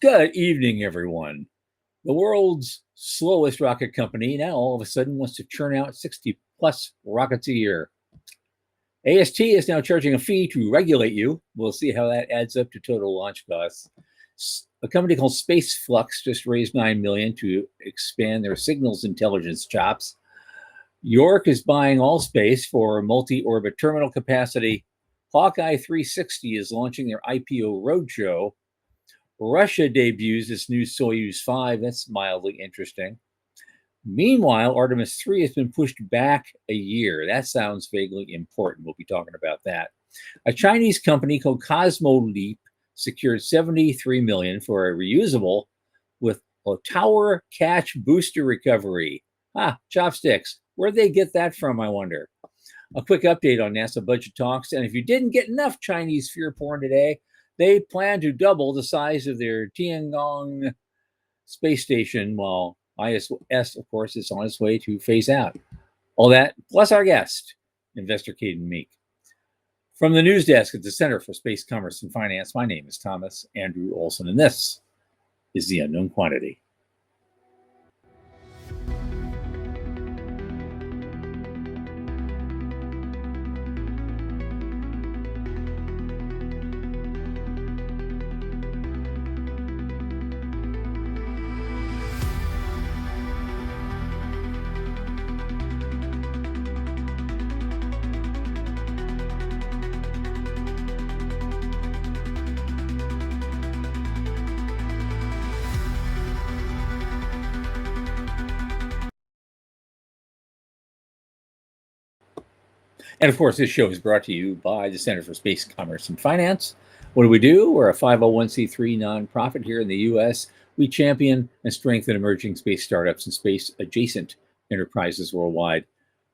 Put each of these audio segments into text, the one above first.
Good evening, everyone. The world's slowest rocket company now all of a sudden wants to churn out 60 plus rockets a year. AST is now charging a fee to regulate you. We'll see how that adds up to total launch costs. A company called Space Flux just raised $9 million to expand their signals intelligence chops. York is buying Allspace for multi-orbit terminal capacity. Hawkeye 360 is launching their IPO roadshow. Russia debuts its new Soyuz 5. That's mildly interesting. Meanwhile, Artemis 3 has been pushed back a year. That sounds vaguely important. We'll be talking about that. A Chinese company called Cosmo Leap secured $73 million for a reusable with a tower catch booster recovery. Chopsticks. Where'd they get that from, I wonder? A quick update on NASA budget talks. And if you didn't get enough Chinese fear porn today, they plan to double the size of their Tiangong space station while ISS, of course, is on its way to phase out. All that, plus our guest, investor Kaden Meek. From the news desk at the Center for Space Commerce and Finance, my name is Thomas Andrew Olson, and this is The Unknown Quantity. And of course, this show is brought to you by the Center for Space Commerce and Finance. What do? We're a 501c3 nonprofit here in the U.S. We champion and strengthen emerging space startups and space adjacent enterprises worldwide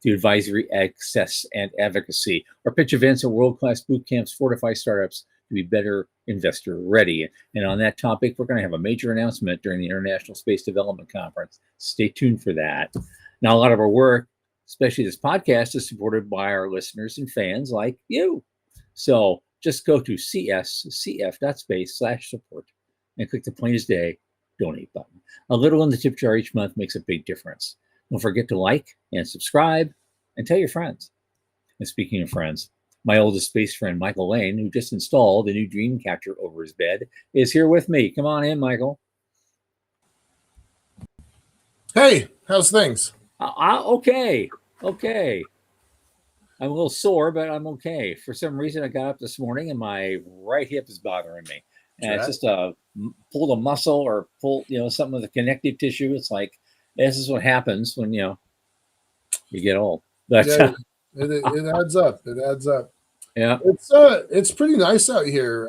through advisory, access, and advocacy. Our pitch events are world-class boot camps fortify startups to be better investor ready. And on that topic, we're going to have a major announcement during the International Space Development Conference. Stay tuned for that. Now, a lot of our work, especially this podcast, is supported by our listeners and fans like you. So just go to cscf.space/support and click the plain as day donate button. A little in the tip jar each month makes a big difference. Don't forget to like and subscribe and tell your friends. And speaking of friends, my oldest space friend, Michael Lane, who just installed a new dream catcher over his bed, is here with me. Come on in, Michael. Hey, how's things? Okay. I'm a little sore, but I'm okay. For some reason, I got up this morning and my right hip is bothering me. And it's just pulled a muscle or pulled, something with the connective tissue. It's like, this is what happens when, you get old. But yeah, it adds up. It adds up. Yeah. It's pretty nice out here.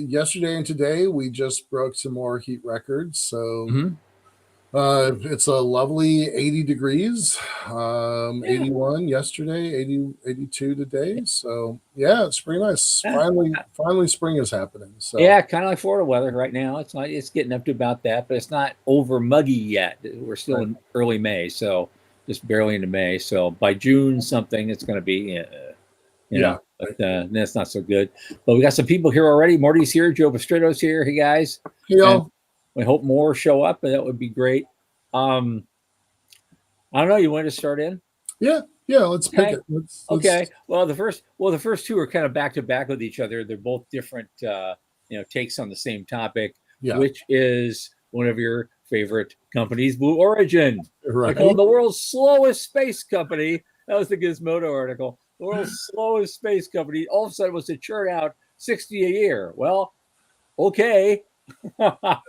Yesterday and today, we just broke some more heat records. So it's a lovely 80 degrees, 81 yesterday, 82 today. So yeah, it's pretty nice. Finally spring is happening. So yeah, kind of like Florida weather right now. It's getting up to about that, but it's not over muggy yet. We're still in early May, so just barely into May. So by June something, it's going to be, but that's not so good. But we got some people here already. Morty's here. Joe Pastrito's here. Hey guys. We hope more show up, and that would be great. I don't know. You want to start in? Yeah. Let's pick it. Okay. Well, the first two are kind of back to back with each other. They're both different, takes on the same topic, which is one of your favorite companies, Blue Origin. Right. They call the world's slowest space company. That was the Gizmodo article. The world's slowest space company all of a sudden was to churn out 60 a year. Well, okay. Grytum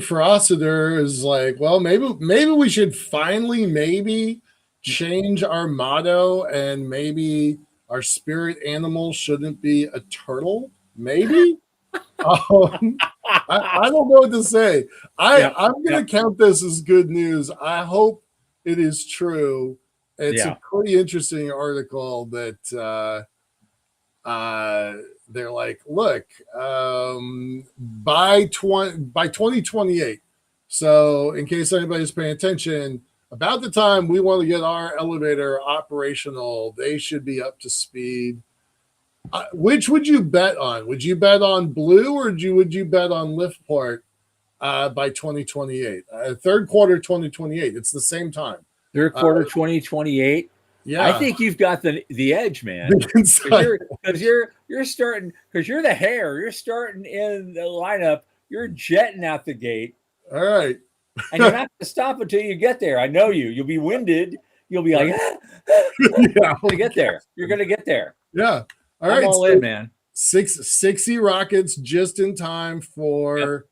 Ferocitor is like, well, maybe we should finally change our motto, and maybe our spirit animal shouldn't be a turtle. Maybe. I don't know what to say. I'm going to count this as good news. I hope it is true. It's a pretty interesting article that they're like, look, by 2028. So in case anybody's paying attention, about the time we want to get our elevator operational, they should be up to speed. Which would you bet on? Would you bet on Blue, or would you bet on Liftport by 2028? Third quarter 2028. It's the same time. Third quarter 2028. I Yeah. think you've got the edge, man. Because you're starting, because you're the hair. You're starting in the lineup. You're jetting out the gate. All right. And you're not going to stop until you get there. I know you. You'll be winded. You'll be like, yeah, to get there. You're going to get there. Yeah. All I'm right. all in, man. 60 rockets just in time for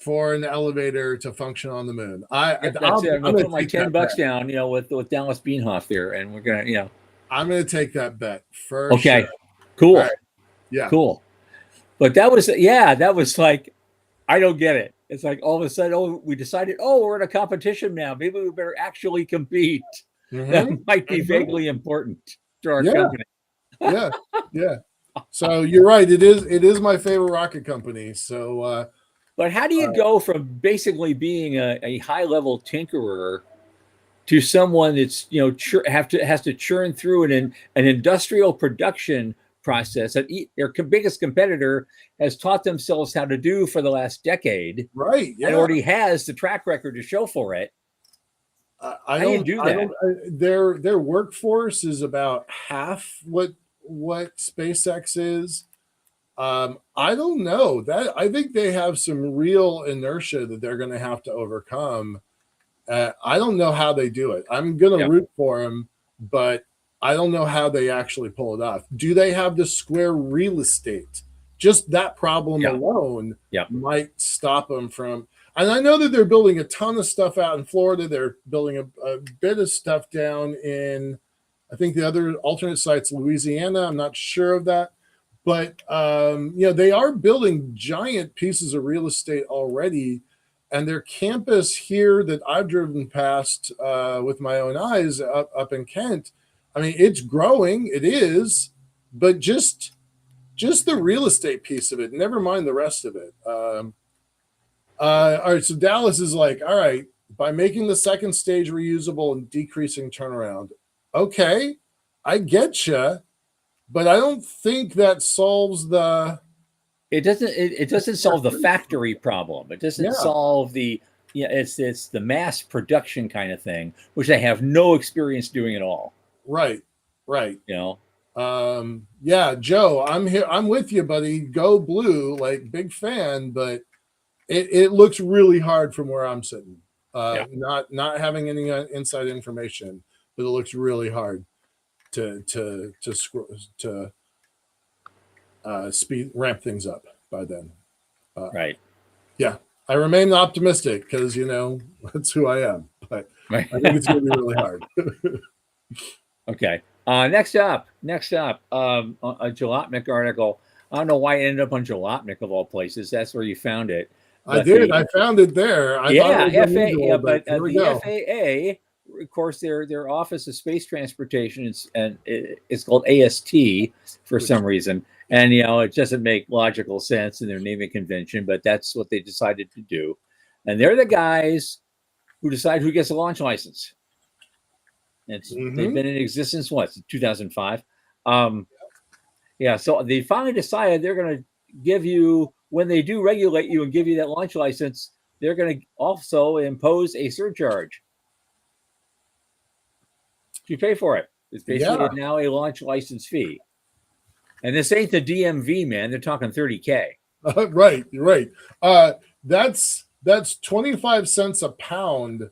an elevator to function on the moon. I'm gonna put my $10 down, with Dallas Beanhoff there, and we're gonna, I'm gonna take that bet for okay, sure. Cool, right. Yeah, cool. But that was like, I don't get it. It's like all of a sudden, we decided, we're in a competition now. Maybe we better actually compete. Mm-hmm. That might be vaguely important to our company. Yeah. So you're right. It is my favorite rocket company. So. But how do you go from basically being a high-level tinkerer to someone that's has to churn through an industrial production process that their biggest competitor has taught themselves how to do for the last decade, right? Yeah, and already has the track record to show for it. How do you do that? Their workforce is about half what SpaceX is. I don't know that. I think they have some real inertia that they're going to have to overcome. I don't know how they do it. I'm going to root for them, but I don't know how they actually pull it off. Do they have the square real estate? Just that problem alone might stop them from. And I know that they're building a ton of stuff out in Florida. They're building a bit of stuff down in, I think the other alternate sites, Louisiana. I'm not sure of that. But, they are building giant pieces of real estate already. And their campus here that I've driven past with my own eyes up in Kent, I mean, it's growing. It is. But just the real estate piece of it, never mind the rest of it. All right. So Dallas is like, all right, by making the second stage reusable and decreasing turnaround. Okay, I get you. But I don't think that solves the. It doesn't solve the factory problem. It doesn't solve the. It's the mass production kind of thing, which they have no experience doing at all. Right. Joe, I'm here. I'm with you, buddy. Go Blue, like big fan, but it looks really hard from where I'm sitting. Not having any inside information, but it looks really hard. To ramp things up by then. Right. Yeah, I remain optimistic because that's who I am. But I think it's going to be really hard. Okay. Next up, a Jalopnik article. I don't know why it ended up on Jalopnik of all places. That's where you found it. But I did. I found it there. I thought it was unusual, but the FAA. Of course, their Office of Space Transportation and it's called AST for some reason, and it doesn't make logical sense in their naming convention, but that's what they decided to do, and they're the guys who decide who gets a launch license. They've been in existence 2005. So they finally decided they're going to give you, when they do regulate you and give you that launch license, they're going to also impose a surcharge. You pay for it. It's basically now a launch license fee. And this ain't the DMV, man. They're talking $30K. Right. That's 25 cents a pound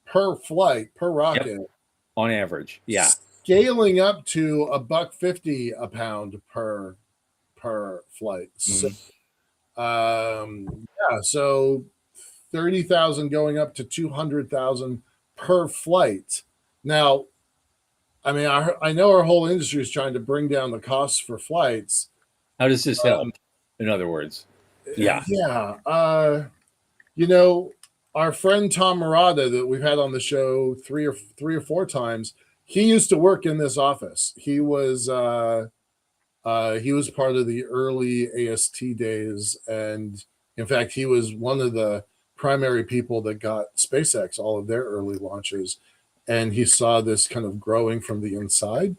per flight, per rocket. Yep. On average. Yeah. Scaling up to $1.50 a pound per flight. So, so 30,000 going up to 200,000 per flight. Now, I mean, I know our whole industry is trying to bring down the costs for flights. How does this help? In other words, our friend Tom Murata that we've had on the show three or four times, he used to work in this office. He was part of the early AST days, and in fact, he was one of the primary people that got SpaceX all of their early launches. And he saw this kind of growing from the inside.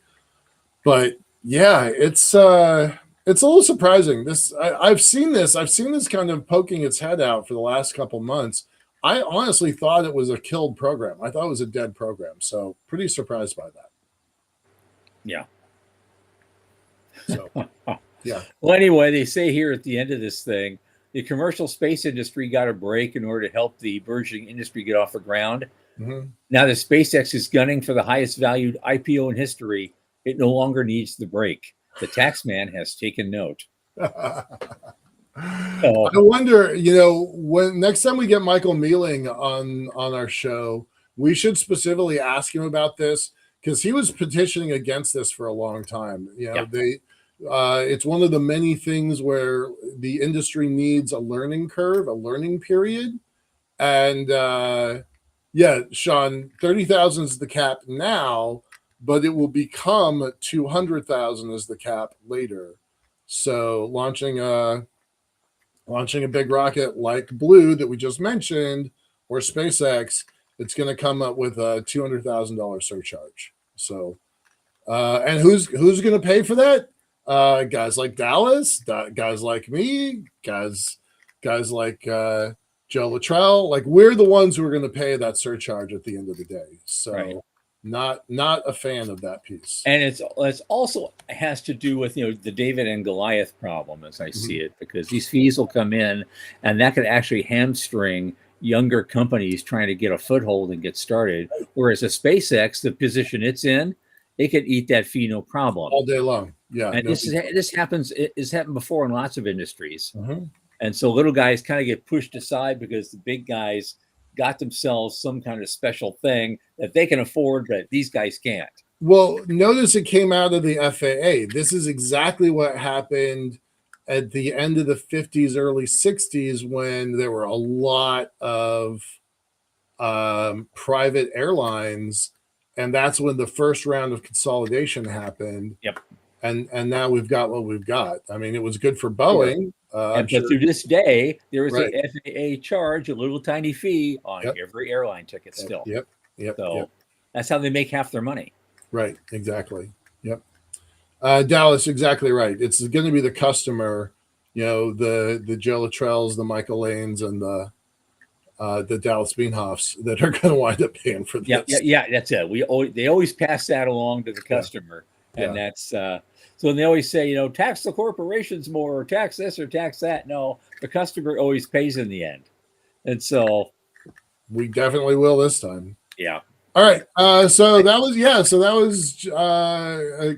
But Yeah, it's a little surprising. I've seen this. I've seen this kind of poking its head out for the last couple months. I honestly thought it was a killed program. I thought it was a dead program. So pretty surprised by that. Yeah. So yeah. Well, anyway, they say here at the end of this thing, the commercial space industry got a break in order to help the burgeoning industry get off the ground. Mhm. Now that SpaceX is gunning for the highest valued IPO in history, it no longer needs the break. The tax man has taken note. I So, wonder, when next time we get Michael Mealing on our show, we should specifically ask him about this because he was petitioning against this for a long time. yeah, It's one of the many things where the industry needs a learning curve, a learning period, and yeah, Sean, 30,000 is the cap now, but it will become 200,000 as the cap later. So launching a big rocket like Blue that we just mentioned, or SpaceX, it's going to come up with a $200,000 surcharge. So, and who's going to pay for that? Guys like Dallas, guys like me, guys like Joe Luttrell. Like we're the ones who are going to pay that surcharge at the end of the day. So, right. not a fan of that piece. And it's also has to do with the David and Goliath problem, as I see it, because these fees will come in, and that could actually hamstring younger companies trying to get a foothold and get started. Whereas a SpaceX, the position it's in, it could eat that fee no problem. All day long. Yeah, And no, this happens. It's happened before in lots of industries. Mhm. And so little guys kind of get pushed aside because the big guys got themselves some kind of special thing that they can afford, but these guys can't. Well, notice it came out of the FAA. This is exactly what happened at the end of the 50s, early 60s, when there were a lot of private airlines. And that's when the first round of consolidation happened. Yep. And now we've got what we've got. I mean, it was good for Sure. Boeing. I'm But sure. through this day, there is Right. a FAA charge, a little tiny fee on Yep. every airline ticket still. Yep. Yep. So Yep. that's how they make half their money. Right. Exactly. Yep. Dallas, exactly right. It's going to be the customer, the Joe Luttrells, the Michael Lanes, and the Dallas Beanhoffs that are going to wind up paying for Yeah, this. that's it. They always pass that along to the customer, and Yeah. that's so they always say, tax the corporations more, or tax this or tax that. No, the customer always pays in the end, and so We definitely will this time. yeah. All right. So that was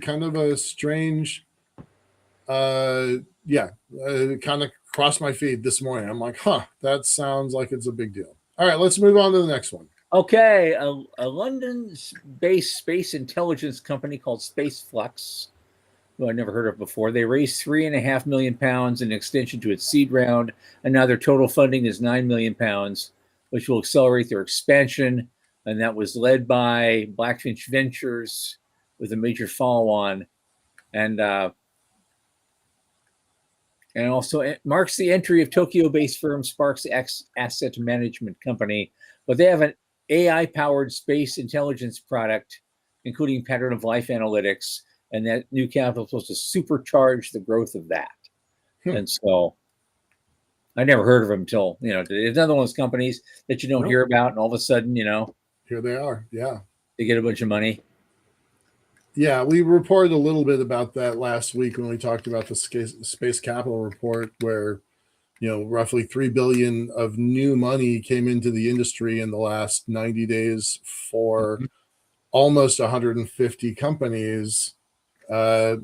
kind of a strange. Kind of crossed my feed this morning. I'm like, that sounds like it's a big deal. All right, let's move on to the next one. Okay, a London-based space intelligence company called SpaceFlux, who I never heard of before. They raised £3.5 million in extension to its seed round, and now their total funding is £9 million, which will accelerate their expansion. And that was led by Blackfinch Ventures with a major follow-on, and also it marks the entry of Tokyo-based firm Sparks X Asset Management Company. But they have an AI-powered space intelligence product, including pattern of life analytics, and that new capital is supposed to supercharge the growth of that. And so I never heard of them until, it's another one of those companies that you don't hear about, and all of a sudden, here they are. Yeah. they get a bunch of money. Yeah, we reported a little bit about that last week when we talked about the space capital report, where roughly 3 billion of new money came into the industry in the last 90 days for almost 150 companies. As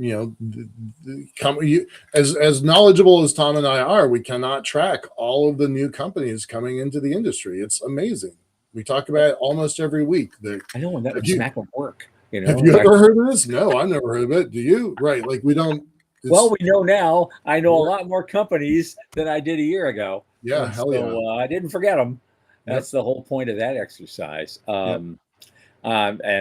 knowledgeable as Tom and I are, we cannot track all of the new companies coming into the industry. It's amazing. We talk about it almost every week. I know, when that would smack of work. Have you ever heard of this? No, I've never heard of it. Do you? Right. Like we don't. Well, we know now. I know a lot more companies than I did a year ago. Yeah, and hell so, yeah. I didn't forget them. That's the whole point of that exercise. And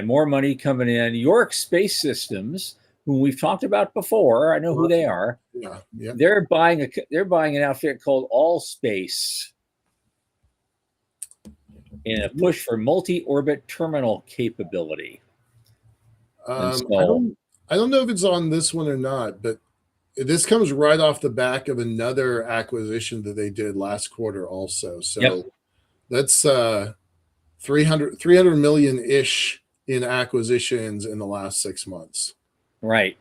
more money coming in. York Space Systems, who we've talked about before. I know who they are. Yeah. They're buying an outfit called All Space in a push for multi-orbit terminal capability. I I don't know if it's on this one or not, but this comes right off the back of another acquisition that they did last quarter also. So Yep. that's 300 million ish in acquisitions in the last 6 months. Right.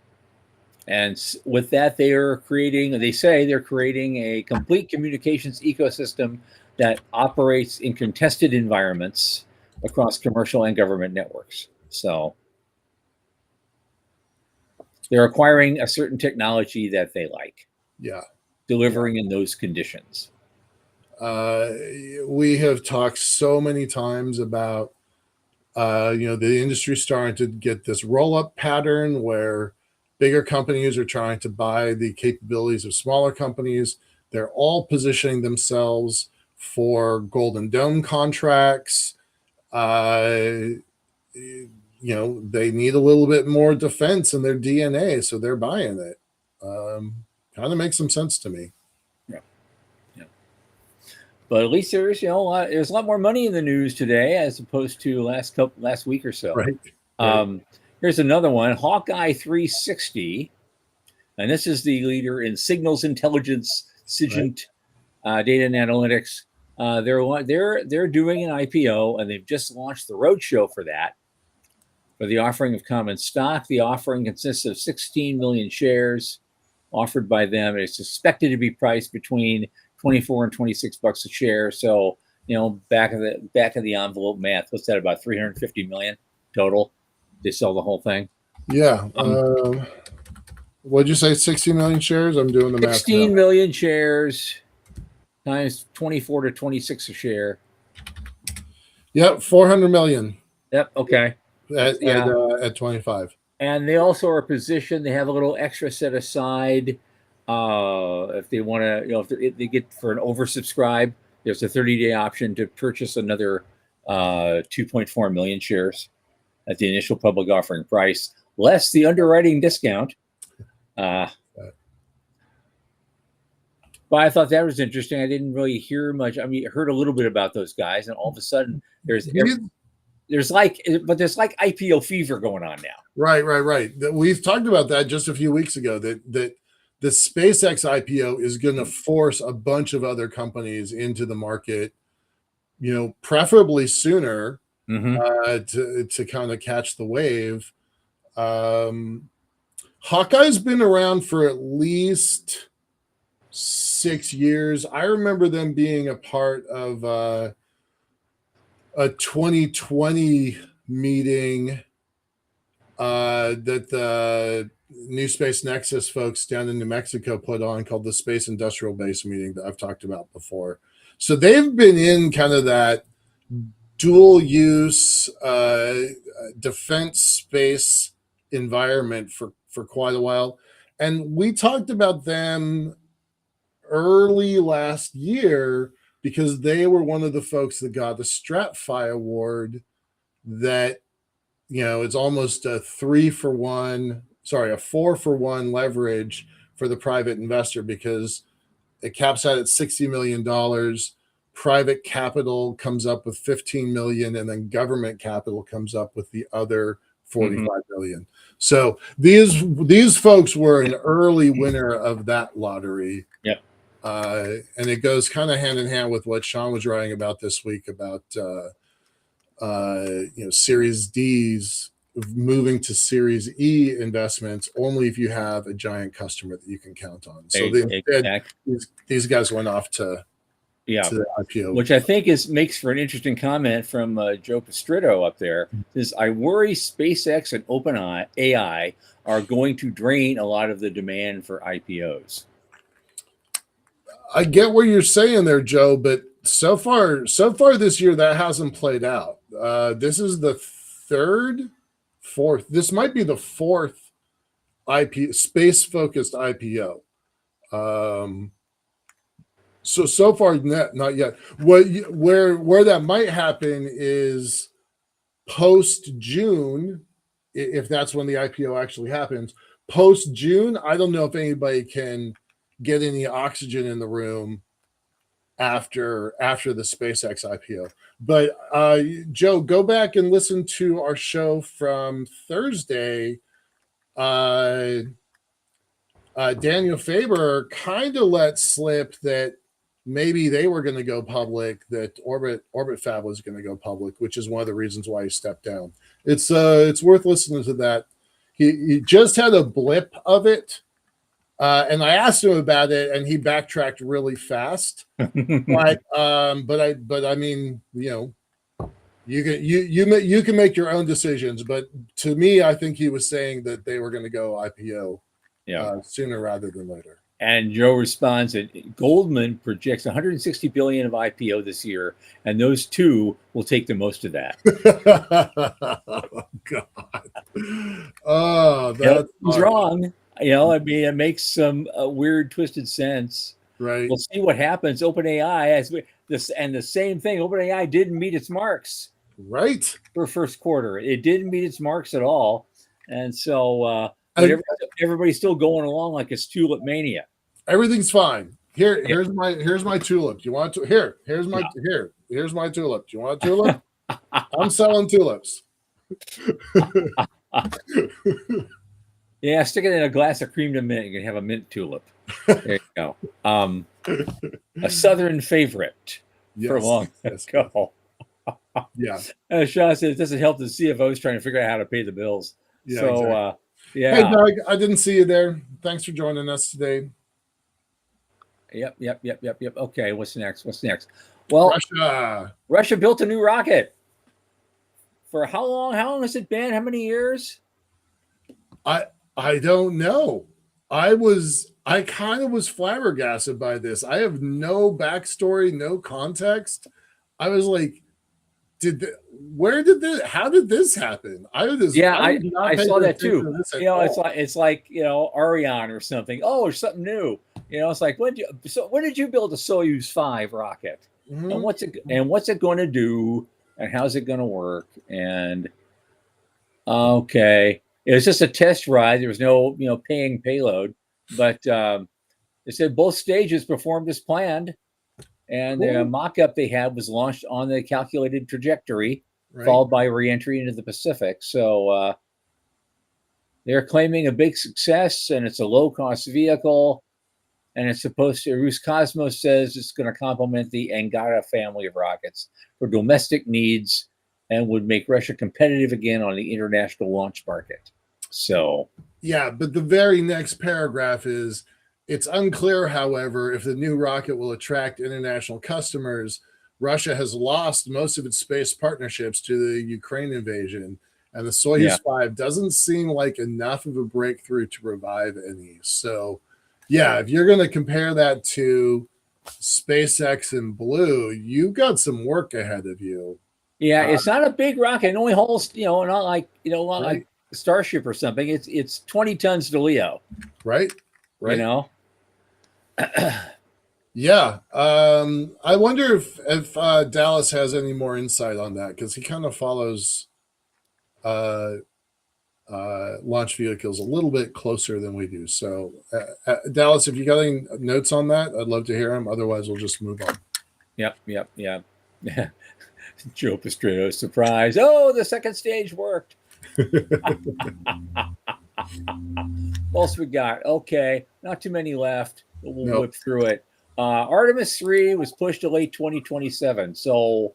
And with that, they say they're creating a complete communications ecosystem that operates in contested environments across commercial and government networks. So they're acquiring a certain technology that they like, Yeah. delivering in those conditions. We have talked so many times about the industry starting to get this roll-up pattern where bigger companies are trying to buy the capabilities of smaller companies. They're all positioning themselves for Golden Dome contracts. They need a little bit more defense in their DNA, so they're buying it. Kind of makes some sense to me. Yeah. Yeah. But at least there's there's a lot more money in the news today as opposed to last week or so. Right. Here's another one, Hawkeye 360, and this is the leader in signals intelligence, SIGINT, data and analytics. They're doing an IPO, and they've just launched the roadshow for that. For the offering of common stock, the offering consists of 16 million shares offered by them. It's expected to be priced between 24 and 26 bucks a share. So, back of the envelope math, what's that, about 350 million total? They sell the whole thing. Yeah. What'd you say? 60 million shares? I'm doing the math. 16 million shares times 24 to 26 a share. Yep, 400 million. Yep. Okay. At 25. And they also are positioned. They have a little extra set aside if they want to. If they get for an oversubscribe, there's a 30-day option to purchase another 2.4 million shares at the initial public offering price, less the underwriting discount. But I thought that was interesting. I didn't really hear much. I mean, I heard a little bit about those guys, and all of a sudden, there's like IPO fever going on now. Right. We've talked about that just a few weeks ago. That the SpaceX IPO is going to force a bunch of other companies into the market, preferably sooner, to kind of catch the wave. Hawkeye's been around for at least 6 years. I remember them being a part of a 2020 meeting that the New Space Nexus folks down in New Mexico put on, called the Space Industrial Base meeting that I've talked about before. So they've been in kind of that dual use defense space environment for quite a while. And we talked about them early last year because they were one of the folks that got the StratFi award that, it's almost a 4-for-1 leverage for the private investor, because it caps out at $60 million. Private capital comes up with 15 million, and then government capital comes up with the other 45 million. So these folks were an early winner of that lottery. Yep. And it goes kind of hand in hand with what Sean was writing about this week about Series D's moving to Series E investments only if you have a giant customer that you can count on. So these guys went off to the IPO, which I think makes for an interesting comment from Joe Pastrito up there. Says, I worry SpaceX and OpenAI are going to drain a lot of the demand for IPOs. I get what you're saying there, Joe, but so far this year that hasn't played out. This is the fourth. This might be the fourth space-focused IPO. So far, not yet. Where that might happen is post June, if that's when the IPO actually happens. Post June, I don't know if anybody can get any oxygen in the room after the SpaceX IPO. But Joe, go back and listen to our show from Thursday uh, Daniel Faber kind of let slip that maybe they were going to go public, that Orbit Fab was going to go public, which is one of the reasons why he stepped down. It's worth listening to that. He just had a blip of it, and I asked him about it, and he backtracked really fast. But I mean, you can make your own decisions. But to me, I think he was saying that they were going to go IPO sooner rather than later. And Joe responds that Goldman projects 160 billion of IPO this year, and those two will take the most of that. Oh God! Oh, that's he's wrong. I mean, it makes some weird, twisted sense. Right. We'll see what happens. OpenAI and the same thing. OpenAI didn't meet its marks. Right. For first quarter, it didn't meet its marks at all, and so. Everybody's still going along like it's tulip mania. Everything's fine. Here's my tulip. Do you want to? Here's my tulip. Do you want a tulip? I'm selling tulips. Yeah, stick it in a glass of cream to mint. You can have a mint tulip. There you go. A Southern favorite for long ago. Yeah. Sean said it doesn't help the CFOs trying to figure out how to pay the bills. Yeah, so. Exactly. Yeah. Hey, Doug, I didn't see you there. Thanks for joining us today. Yep. Okay, what's next? Well, Russia built a new rocket. For how long? How long has it been? How many years? I don't know. I kind of was flabbergasted by this. I have no backstory, no context. I was like, how did this happen? I saw that too. It's like Ariane or something. Oh, it's something new. It's like when did you build a Soyuz 5 rocket? Mm-hmm. And what's it going to do? And how's it going to work? And okay, it was just a test ride. There was no paying payload, but it said both stages performed as planned. And the mock-up they had was launched on the calculated trajectory, followed by re-entry into the Pacific. So they're claiming a big success, and it's a low-cost vehicle. And it's supposed to, Roscosmos says it's going to complement the Angara family of rockets for domestic needs and would make Russia competitive again on the international launch market. So. Yeah, but the very next paragraph is, it's unclear, however, if the new rocket will attract international customers. Russia has lost most of its space partnerships to the Ukraine invasion, and the Soyuz 5 doesn't seem like enough of a breakthrough to revive any. So, yeah, if you're going to compare that to SpaceX and Blue, you've got some work ahead of you. Yeah, it's not a big rocket. It only holds, not like like Starship or something. It's 20 tons to LEO. Right. Yeah. I wonder if Dallas has any more insight on that, because he kind of follows launch vehicles a little bit closer than we do. So, Dallas, if you got any notes on that, I'd love to hear them. Otherwise, we'll just move on. Yep. Joe Pastrano, surprise. Oh, the second stage worked. What else we got? Okay, not too many left, but we'll whip through it. Artemis 3 was pushed to late 2027. So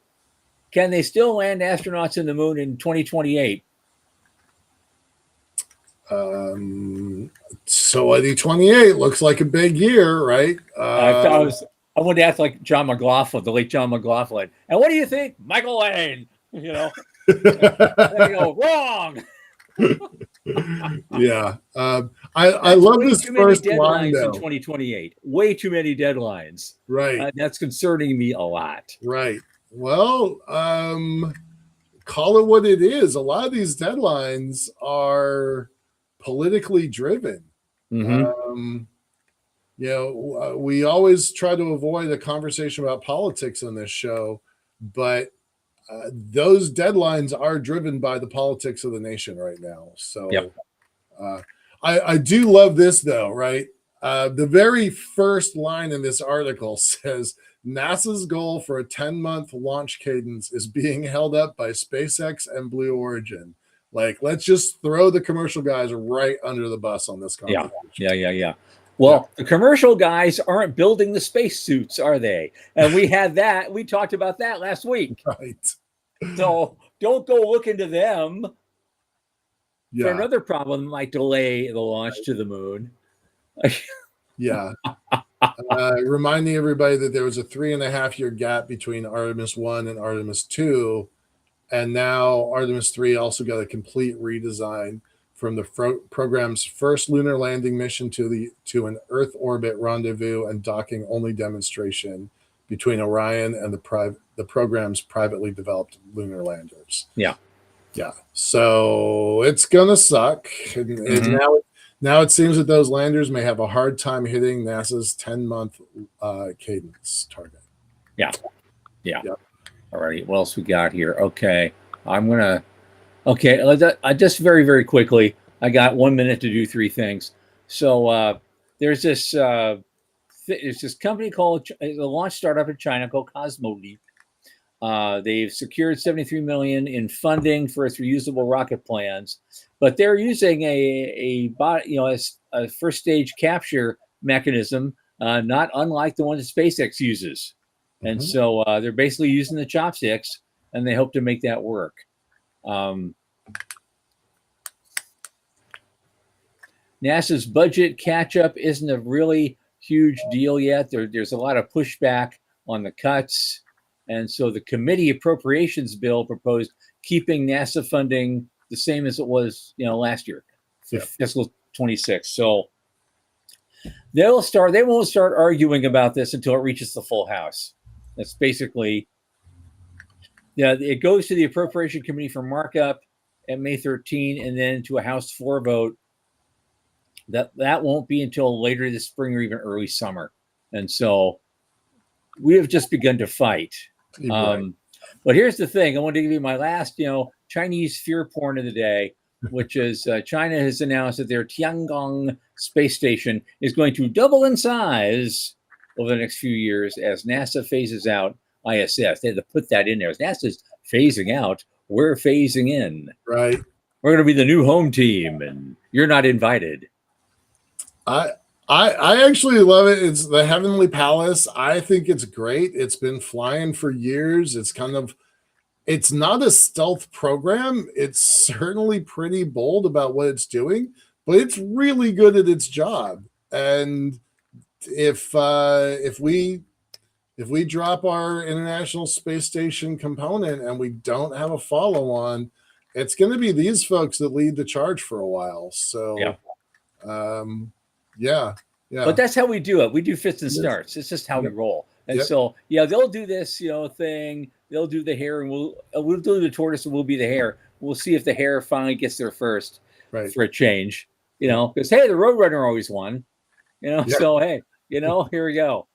can they still land astronauts in the moon in 2028? So 2028 looks like a big year, right? I wanted to ask like John McLaughlin, the late John McLaughlin. And what do you think, Michael Lane? There you go, wrong. Yeah, I love this first line though. In 2028, way too many deadlines. Right, that's concerning me a lot. Right. Well, call it what it is. A lot of these deadlines are politically driven. Mm-hmm. We always try to avoid a conversation about politics on this show, but those deadlines are driven by the politics of the nation right now. So I do love this though, right? The very first line in this article says NASA's goal for a 10-month launch cadence is being held up by SpaceX and Blue Origin. Like, let's just throw the commercial guys right under the bus on this Yeah. conversation. Yeah. Well, the commercial guys aren't building the spacesuits, are they? And we talked about that last week. Right. So don't go looking to them for Yeah. another problem that might delay the launch to the moon. Yeah. Reminding everybody that there was a 3.5 year gap between Artemis 1 and Artemis 2. And now Artemis 3 also got a complete redesign from the program's first lunar landing mission to an Earth orbit rendezvous and docking only demonstration between Orion and the program's privately developed lunar landers. Yeah. Yeah. So it's gonna suck. Now it seems that those landers may have a hard time hitting NASA's 10-month cadence target. Yeah. All right. What else we got here? Okay. I just very, very quickly, I got 1 minute to do three things. So there's this company called a launch startup in China called Cosmoleap. They've secured $73 million in funding for its reusable rocket plans, but they're using a first stage capture mechanism, not unlike the one that SpaceX uses. And so they're basically using the chopsticks, and they hope to make that work. NASA's budget catch-up isn't a really huge deal yet. There's a lot of pushback on the cuts. And so the committee appropriations bill proposed keeping NASA funding the same as it was, last year, fiscal 26. So they won't start arguing about this until it reaches the full House. That's basically, it goes to the Appropriation Committee for markup at May 13, and then to a House floor vote. That won't be until later this spring or even early summer. And so we have just begun to fight. Right. But here's the thing. I want to give you my last, Chinese fear porn of the day, which is China has announced that their Tiangong space station is going to double in size over the next few years as NASA phases out ISS. They had to put that in there. As NASA's phasing out, we're phasing in. Right. We're going to be the new home team, and you're not invited. I actually love it. It's the Heavenly Palace. I think it's great. It's been flying for years. It's not a stealth program. It's certainly pretty bold about what it's doing, but it's really good at its job. And if we drop our International Space Station component and we don't have a follow-on, it's going to be these folks that lead the charge for a while. So, yeah. But that's how we do it. We do fits and starts. It's just how we roll. And so, they'll do this, thing. They'll do the hare, and we'll do the tortoise, and we'll be the hare. We'll see if the hare finally gets there first, for a change. Because hey, the Roadrunner always won. So hey, here we go.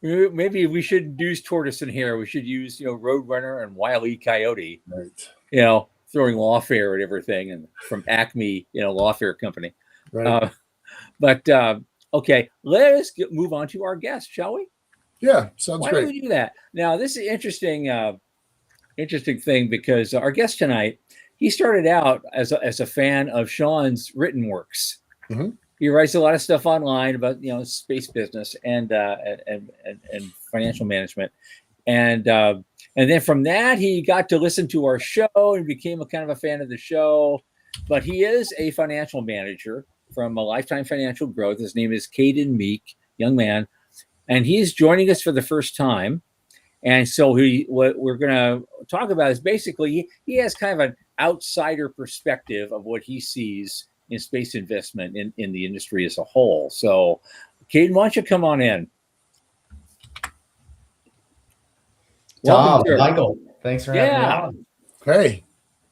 Maybe we shouldn't use tortoise and hare. We should use Roadrunner and Wile E. Coyote. Right. Throwing lawfare at everything, and from Acme, lawfare company. Right. Okay, let us move on to our guest, shall we? Yeah, sounds great. Why don't we do that? Now, this is interesting thing because our guest tonight, he started out as a fan of Sean's written works. Mm-hmm. He writes a lot of stuff online about space business and financial management, and then from that he got to listen to our show and became a kind of a fan of the show. But he is a financial manager from a Lifetime Financial Growth. His name is Kaden Meek, young man, and he's joining us for the first time. And so what we're going to talk about is basically he has kind of an outsider perspective of what he sees in space investment in the industry as a whole. So, Kaden, why don't you come on in? Tom, Michael, thanks for having me on. Hey.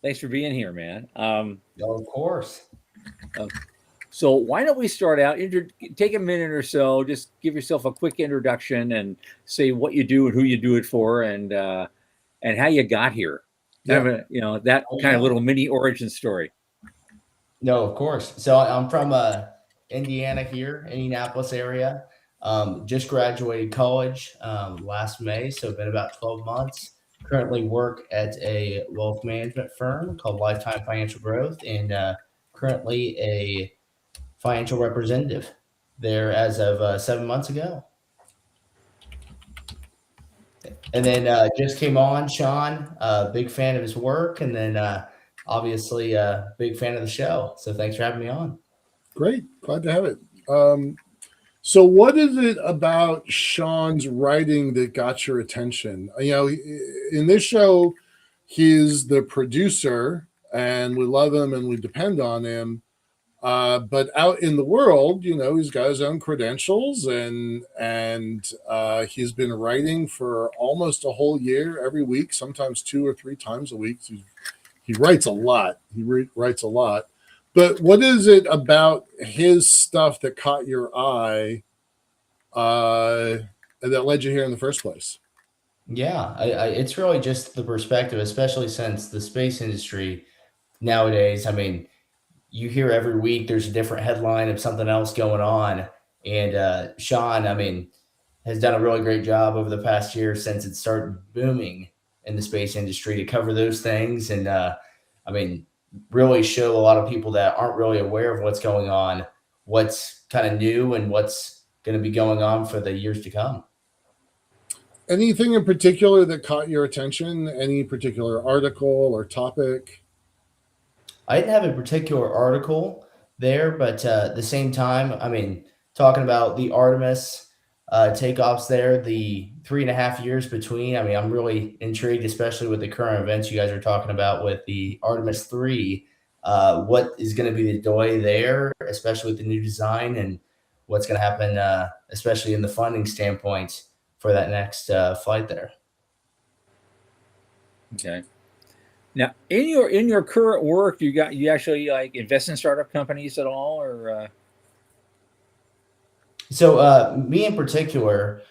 Thanks for being here, man. Of course. So why don't we start out, take a minute or so, just give yourself a quick introduction and say what you do and who you do it for and how you got here. Kind of a little mini origin story. No, of course. So I'm from Indiana here, Indianapolis area. Just graduated college last May, so been about 12 months. currently work at a wealth management firm called Lifetime Financial Growth, and currently a financial representative there as of 7 months ago. And then just came on, Sean, big fan of his work, and then obviously a big fan of the show. So thanks for having me on. Great, glad to have it. So, what is it about Sean's writing that got your attention? In this show, he's the producer, and we love him and we depend on him. But out in the world, he's got his own credentials, and he's been writing for almost a whole year, every week, sometimes 2 or 3 times a week. He writes a lot. He writes a lot. But what is it about his stuff that caught your eye that led you here in the first place? Yeah, it's really just the perspective, especially since the space industry nowadays. I mean, you hear every week there's a different headline of something else going on. And Sean, I mean, has done a really great job over the past year since it started booming in the space industry to cover those things. And I mean, really show a lot of people that aren't really aware of what's going on, what's kind of new and what's going to be going on for the years to come. Anything in particular that caught your attention? Any particular article or topic? I didn't have a particular article there, but at the same time, I mean, talking about the Artemis takeoffs there, the 3.5 years between, I mean, I'm really intrigued, especially with the current events you guys are talking about with the Artemis 3. What is going to be the delay there, especially with the new design, and what's going to happen, especially in the funding standpoint for that next flight there. Okay. Now, in your current work, you actually like invest in startup companies at all, or? So me in particular,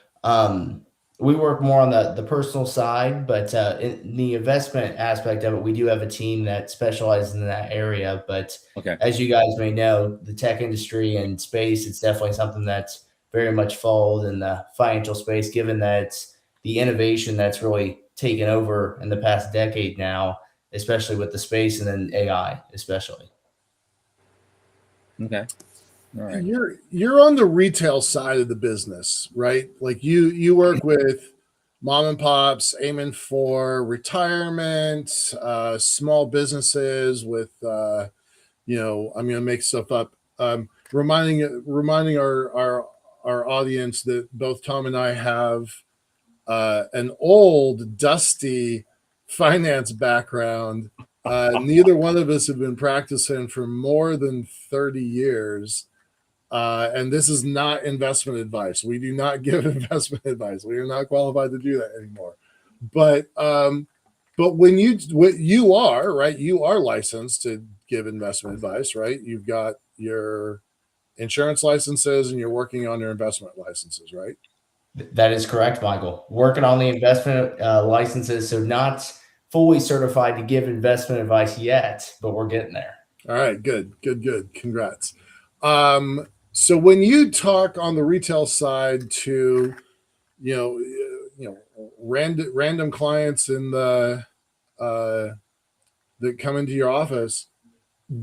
we work more on the personal side, but in the investment aspect of it, we do have a team that specializes in that area. But Okay. as you guys may know, the tech industry and space, it's definitely something that's very much followed in the financial space, given that the innovation that's really taken over in the past decade now, especially with the space and then AI, especially. Okay. All right. You're on the retail side of the business, right? Like you work with mom and pops aiming for retirement, small businesses with, I'm going to make stuff up. Reminding our audience that both Tom and I have an old, dusty finance background. Neither one of us have been practicing for more than 30 years. And this is not investment advice. We do not give investment advice. We are not qualified to do that anymore. But when you are, right, you are licensed to give investment advice, right? You've got your insurance licenses and you're working on your investment licenses, right? That is correct, Michael. Working on the investment licenses, so not fully certified to give investment advice yet, but we're getting there. All right, good. Congrats. So when you talk on the retail side to, random clients in the that come into your office,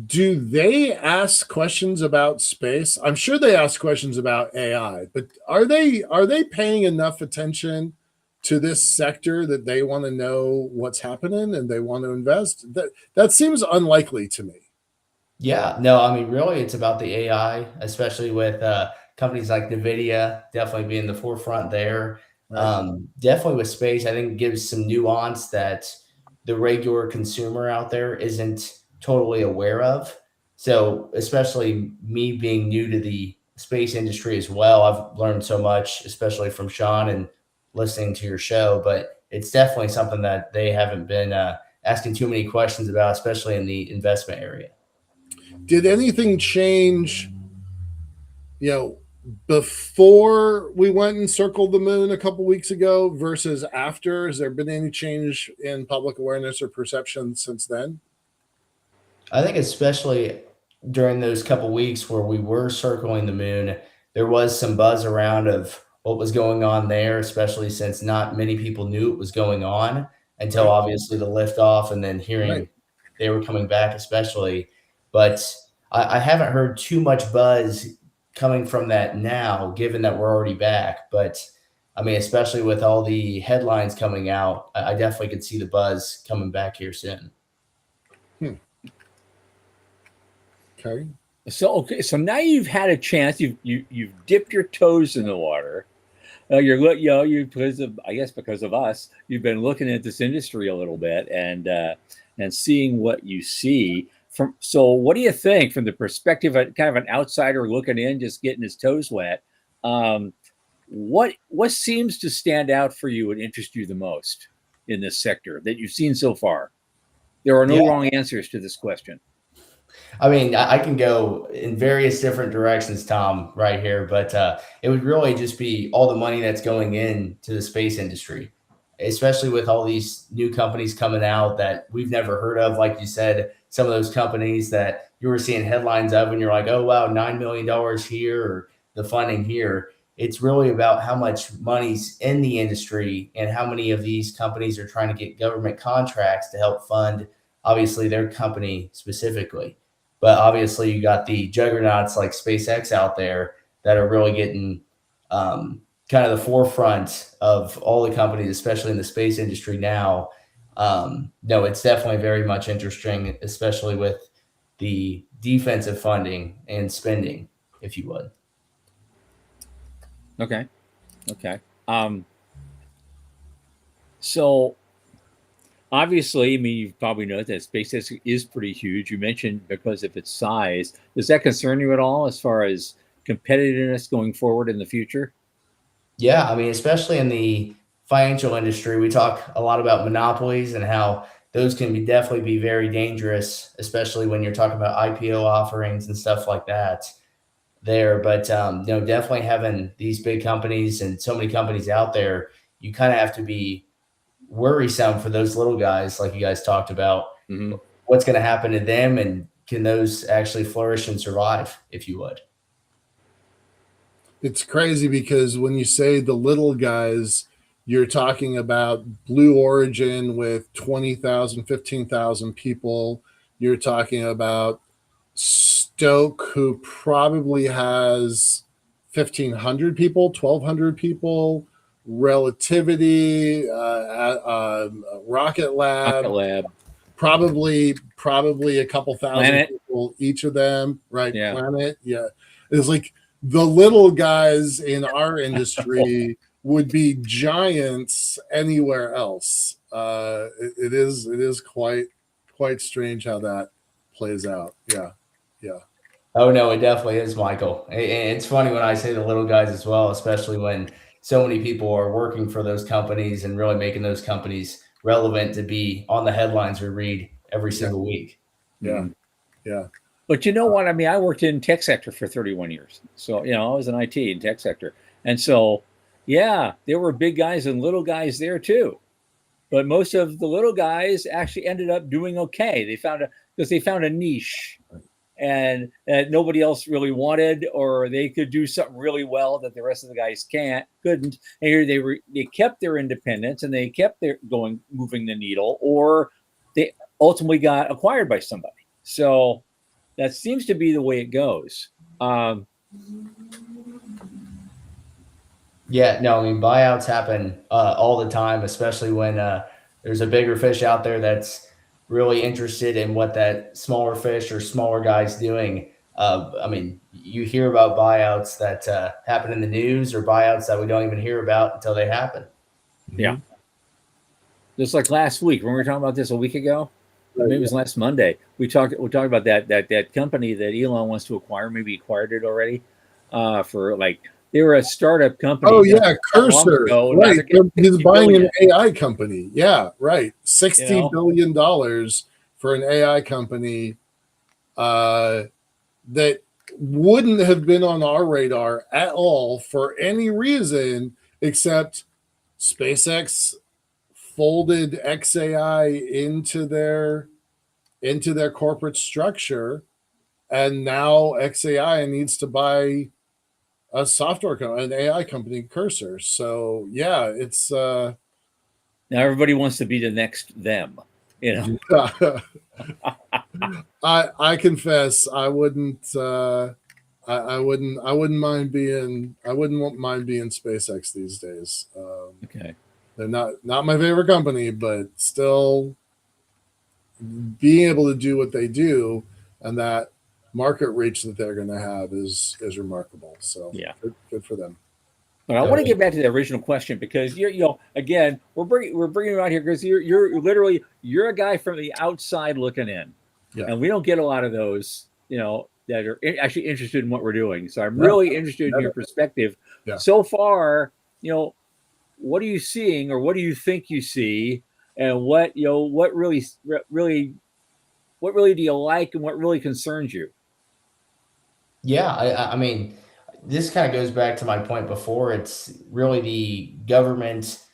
do they ask questions about space? I'm sure they ask questions about AI, but are they paying enough attention to this sector that they want to know what's happening and they want to invest? That seems unlikely to me. Yeah, no, I mean, really, it's about the AI, especially with companies like NVIDIA definitely being the forefront there. Right. Definitely with space, I think it gives some nuance that the regular consumer out there isn't totally aware of. So, especially me being new to the space industry as well, I've learned so much, especially from Sean and listening to your show. But it's definitely something that they haven't been asking too many questions about, especially in the investment area. Did anything change, before we went and circled the moon a couple weeks ago versus after? Has there been any change in public awareness or perception since then? I think especially during those couple weeks where we were circling the moon, there was some buzz around of what was going on there, especially since not many people knew it was going on. until Right. obviously the lift off and then hearing Right. they were coming back, especially. But I haven't heard too much buzz coming from that now, given that we're already back. But I mean, especially with all the headlines coming out, I definitely could see the buzz coming back here soon. Okay. So now you've had a chance. You've dipped your toes in the water. You because of us, you've been looking at this industry a little bit and seeing what you see from. So, what do you think from the perspective of kind of an outsider looking in, just getting his toes wet? What seems to stand out for you and interest you the most in this sector that you've seen so far? There are no Yeah. wrong answers to this question. I mean, I can go in various different directions, Tom, right here, but it would really just be all the money that's going into the space industry, especially with all these new companies coming out that we've never heard of. Like you said, some of those companies that you were seeing headlines of, and you're like, oh, wow, $9 million here or the funding here. It's really about how much money's in the industry and how many of these companies are trying to get government contracts to help fund, obviously, their company specifically. But obviously, you got the juggernauts like SpaceX out there that are really getting kind of the forefront of all the companies, especially in the space industry now. No, it's definitely very much interesting, especially with the defensive funding and spending, if you would. Okay. Okay. So obviously, I mean, you probably know that SpaceX is pretty huge. You mentioned because of its size. Does that concern you at all as far as competitiveness going forward in the future? Yeah, I mean, especially in the financial industry, we talk a lot about monopolies and how those can definitely be very dangerous, especially when you're talking about IPO offerings and stuff like that there. But definitely having these big companies and so many companies out there, you kind of have to be worrisome for those little guys, like you guys talked about. Mm-hmm. What's going to happen to them, and can those actually flourish and survive, if you would? It's crazy because when you say the little guys, you're talking about Blue Origin with 20,000, 15,000 people. You're talking about Stoke, who probably has 1,500 people, 1,200 people. Relativity, Rocket Lab, Rocket Lab, probably a couple thousand Planet. people each of them, right? Yeah. Planet, yeah. It's like the little guys in our industry would be giants anywhere else. It is quite strange how that plays out. Yeah. Oh no, it definitely is, Michael. It's funny when I say the little guys as well, especially when so many people are working for those companies and really making those companies relevant to be on the headlines we read every single week. Yeah. Mhm. Yeah. But you know what? I mean, I worked in tech sector for 31 years. So, I was in IT and tech sector. And so, yeah, there were big guys and little guys there too. But most of the little guys actually ended up doing okay. Because they found a niche and that nobody else really wanted, or they could do something really well that the rest of the guys couldn't. And here they kept their independence and they kept moving the needle, or they ultimately got acquired by somebody. So that seems to be the way it goes. Yeah, no, I mean buyouts happen all the time, especially when there's a bigger fish out there that's really interested in what that smaller fish or smaller guy's doing. I mean, you hear about buyouts that happen in the news or buyouts that we don't even hear about until they happen. Yeah. Just like last week, when we were talking about this a week ago, maybe it was last Monday. We talked about that company that Elon wants to acquire. Maybe he acquired it already. For like they were a startup company. Oh yeah, Cursor. Ago, right. He's buying billion. an AI company. Yeah, right. $60 billion for an AI company that wouldn't have been on our radar at all for any reason except SpaceX folded XAI into their corporate structure, and now XAI needs to buy a software company, an AI company, Cursor. So yeah, it's Now everybody wants to be the next them. I confess I wouldn't. I wouldn't mind being. I wouldn't mind being SpaceX these days. Okay. They're not my favorite company, but still being able to do what they do and that market reach that they're going to have is remarkable. So Yeah. good for them. But I want to get back to the original question because again, we're bringing you out here because you're literally a guy from the outside looking in, and we don't get a lot of those, that are actually interested in what we're doing. So I'm really interested in your perspective. Yeah. So far, what are you seeing, or what do you think you see, and what really do you like, and what really concerns you? Yeah, I mean, this kind of goes back to my point before. It's really the government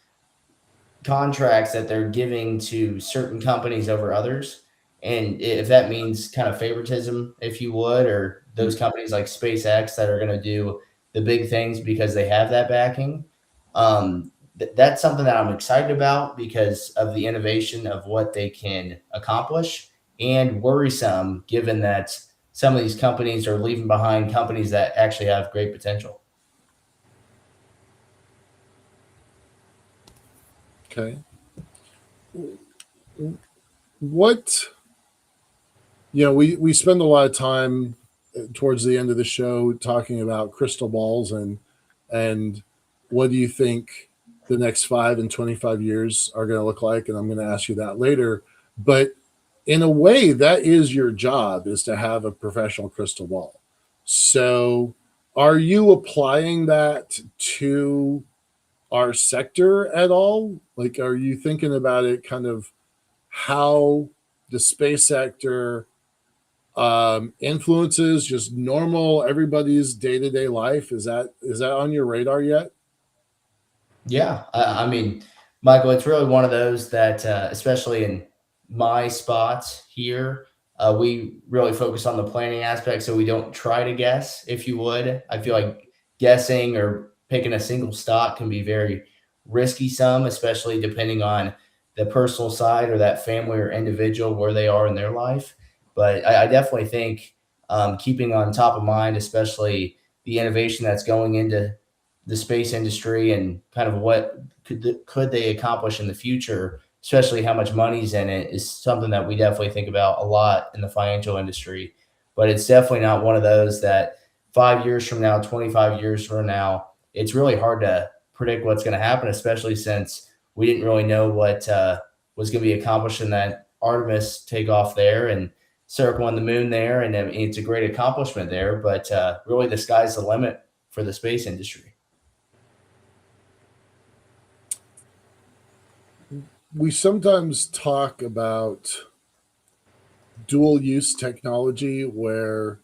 contracts that they're giving to certain companies over others. And if that means kind of favoritism, if you would, or those companies like SpaceX that are going to do the big things because they have that backing, that's something that I'm excited about because of the innovation of what they can accomplish, and worrisome given that some of these companies are leaving behind companies that actually have great potential. Okay. What, we spend a lot of time towards the end of the show talking about crystal balls and what do you think the next 5 and 25 years are going to look like? And I'm going to ask you that later. But in a way, that is your job, is to have a professional crystal ball. So are you applying that to our sector at all? Like, are you thinking about it kind of how the space sector influences just normal everybody's day-to-day life? Is that on your radar yet? Yeah, I mean, Michael, it's really one of those that, especially in my spots here, we really focus on the planning aspect, so we don't try to guess. If you would, I feel like guessing or picking a single stock can be very risky, some, especially depending on the personal side or that family or individual where they are in their life. But I definitely think keeping on top of mind, especially the innovation that's going into the space industry and kind of what could they accomplish in the future, especially how much money's in it, is something that we definitely think about a lot in the financial industry. But it's definitely not one of those that 5 years from now, 25 years from now, it's really hard to predict what's going to happen, especially since we didn't really know what was going to be accomplished in that Artemis takeoff there and circling the moon there. And I mean, it's a great accomplishment there, but really the sky's the limit for the space industry. We sometimes talk about dual use technology where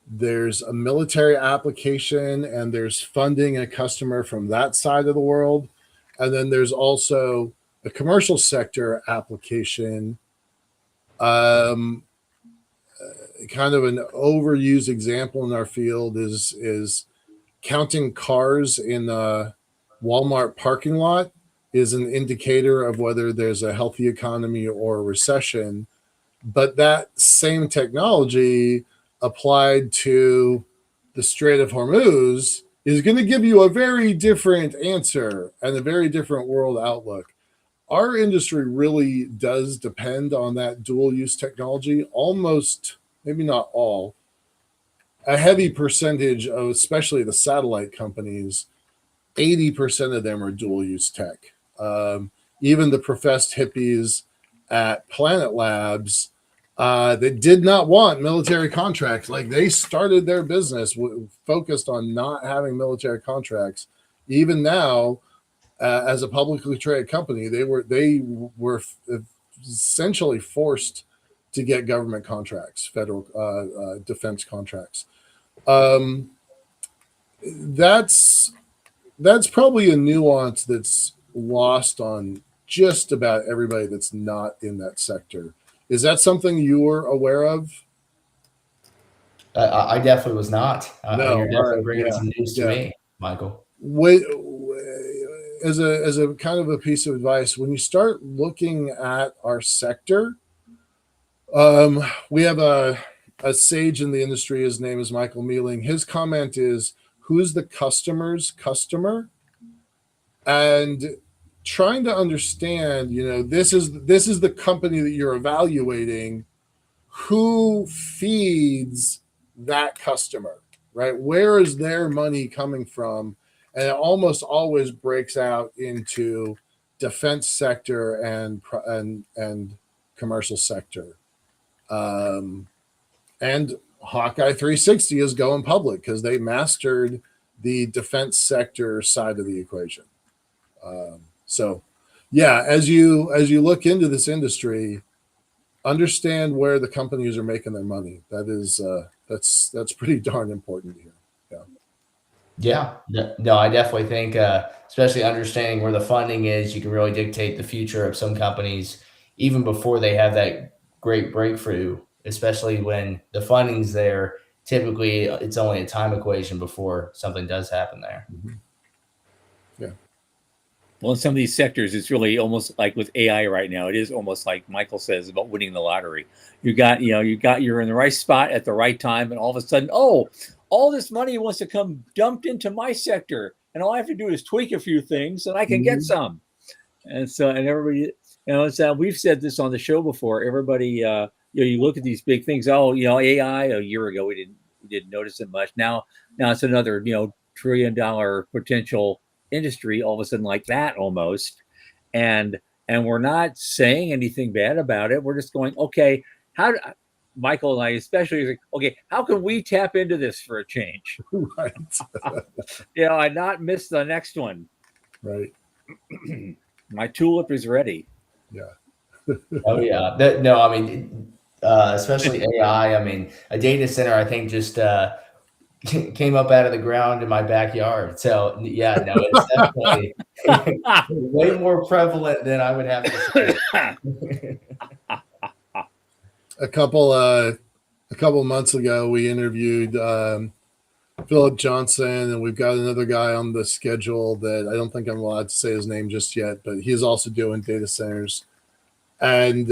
there's a military application and there's funding a customer from that side of the world. And then there's also a commercial sector application. Kind of an overused example in our field is counting cars in a Walmart parking lot is an indicator of whether there's a healthy economy or a recession. But that same technology applied to the Strait of Hormuz is going to give you a very different answer and a very different world outlook. Our industry really does depend on that dual use technology, almost, maybe not all, a heavy percentage of, especially the satellite companies, 80% of them are dual use tech. Even the professed hippies at Planet Labs that did not want military contracts, like they started their business focused on not having military contracts. Even now, as a publicly traded company, they were essentially forced to get government contracts, federal defense contracts. That's probably a nuance that's lost on just about everybody that's not in that sector. Is that something you were aware of? I definitely was not. No, You're definitely right, bringing yeah, some news to yeah. me, Michael. as a kind of a piece of advice, when you start looking at our sector, we have a sage in the industry. His name is Michael Mealing. His comment is, "Who's the customer's customer?" And trying to understand, this is the company that you're evaluating. Who feeds that customer, right? Where is their money coming from? And it almost always breaks out into defense sector and commercial sector. And Hawkeye 360 is going public because they mastered the defense sector side of the equation. So yeah, as you look into this industry, understand where the companies are making their money. That is that's pretty darn important here. Yeah, no, I definitely think, especially understanding where the funding is, you can really dictate the future of some companies even before they have that great breakthrough. Especially when the funding's there, typically it's only a time equation before something does happen there. Mm-hmm. Yeah. Well, in some of these sectors, it's really almost like with AI right now. It is almost like Michael says about winning the lottery. You're in the right spot at the right time, and all of a sudden, oh, all this money wants to come dumped into my sector, and all I have to do is tweak a few things, and I can get some. And so, and everybody, we've said this on the show before. Everybody, you look at these big things. Oh, AI. A year ago, we didn't notice it much. Now it's another $1 trillion potential industry all of a sudden, like that almost. And we're not saying anything bad about it. We're just going, okay, Michael and I especially, okay, how can we tap into this for a change? Right. And not miss the next one. Right. My tulip is ready. Yeah. Oh yeah. No, I mean, especially AI. I mean, a data center, I think, just came up out of the ground in my backyard. So yeah, no, it's definitely way more prevalent than I would have to say. A couple months ago, we interviewed Philip Johnson, and we've got another guy on the schedule that I don't think I'm allowed to say his name just yet, but he's also doing data centers. And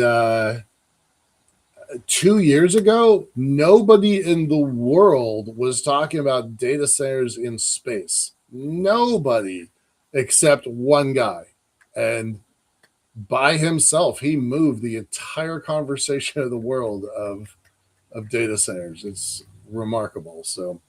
2 years ago, nobody in the world was talking about data centers in space. Nobody except one guy. And by himself, he moved the entire conversation of the world of data centers. It's remarkable. So,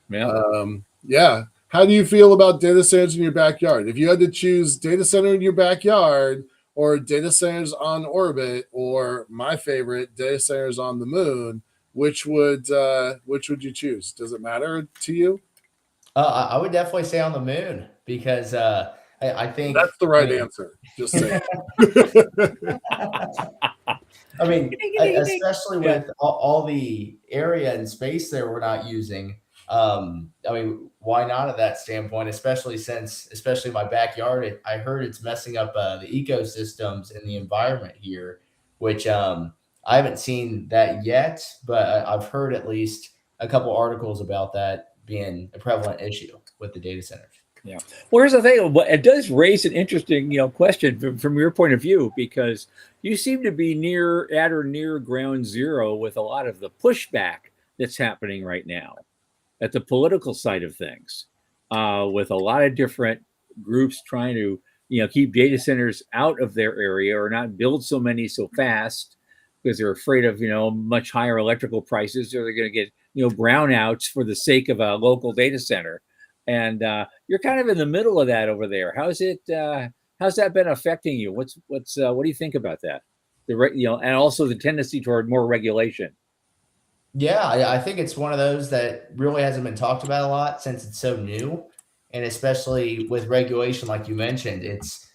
yeah. How do you feel about data centers in your backyard? If you had to choose data center in your backyard or data centers on orbit, or my favorite, data centers on the moon, which would you choose? Does it matter to you? I would definitely say on the moon because I think that's the right answer. Just saying. I mean, especially with all the area and space there we're not using. I mean, why not at that standpoint, especially my backyard, I heard it's messing up the ecosystems and the environment here, which I haven't seen that yet, but I've heard at least a couple articles about that being a prevalent issue with the data centers. Yeah. Well, here's the thing. It does raise an interesting, question from your point of view, because you seem to be near ground zero with a lot of the pushback that's happening right now at the political side of things, with a lot of different groups trying to, keep data centers out of their area or not build so many so fast because they're afraid of, much higher electrical prices, or they're going to get, brownouts for the sake of a local data center. And you're kind of in the middle of that over there. How's that been affecting you? What do you think about that? And also the tendency toward more regulation. Yeah, I think it's one of those that really hasn't been talked about a lot since it's so new. And especially with regulation, like you mentioned, it's